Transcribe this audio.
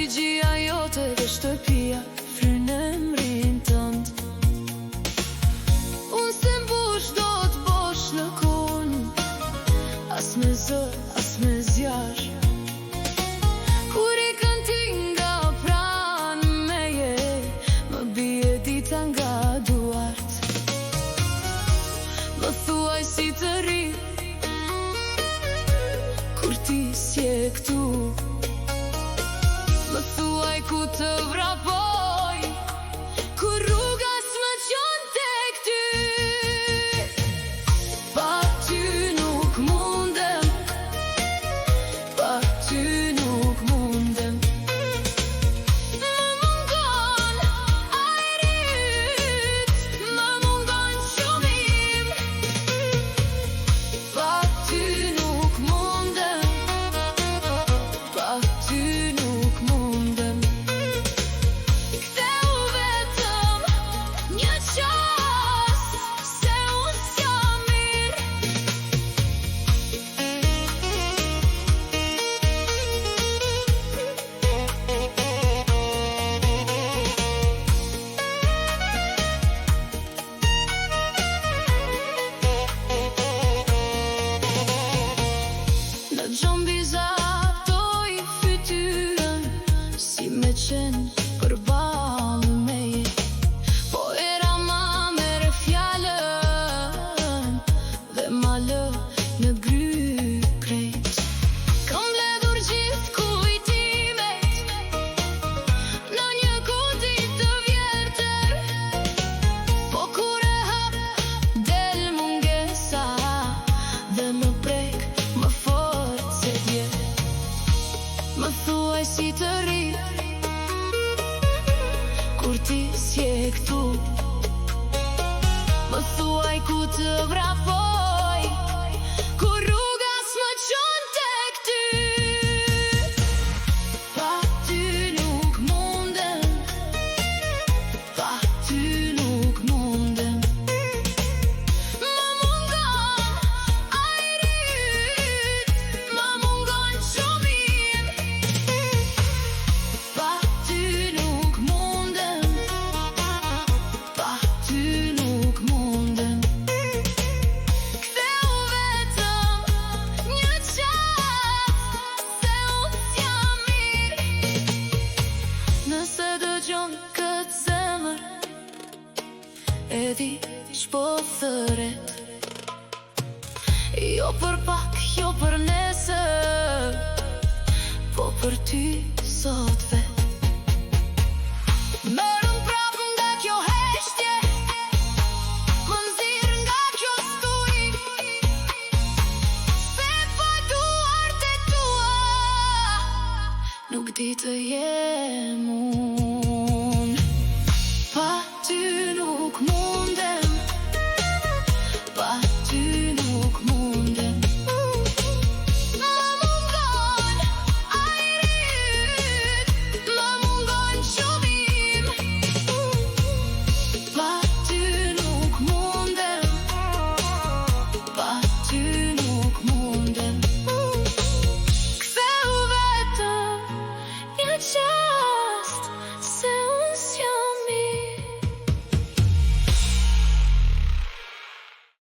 gjia jote dhe shtëpia frynë emrin tënd. Unë se mbush do t'bosh në kun, as me zë, as me zjarr. Kur I kënti nga pranë meje, më bie dita nga duart. Më thuaj si të ri, kur ti s'je këtu. Më thuaj ku të vrapoj, kur rruga s'më qon tek ty. Pa ty nuk mundem, pa ty nuk mundem. Më mungon ajri yt, më mungon qumim. Pa ty nuk mundem, pa ty nuk mundem. Ktheu vetëm një qas, se unë s'jam mirë. Në gjombiza toj fytyrën, si me qenë përballë meje. Po era ma mere fjallën, dhe ma lë në gry krejt. Kam mbledhur gjithë kujtimet në një kuti të vjetër. Po kur e hap, del mungesa, dhe më prek më fort se dje. Më thuaj si të ri, kur ti s'je këtu. Më thuaj ku të vrapoj, kur rruga s'më qon tek ty. Pa ty nuk mundem, pa ty nuk mundem. Më mungon ajri yt, më mungon qumim. Pa ty nuk mundem, pa ty nuk mundem. Ktheu vetëm një qas, se unë s'jam mirë. Nëse dëgjon këtë zemër, e di ç'po thëret. Jo për pak, jo për nesër, po për ty sot vet. Merrem prap nga kjo heshtje, më nxirr nga kjo sturi. Se pa duart e tua, nuk di të jem unë. Pa ty nuk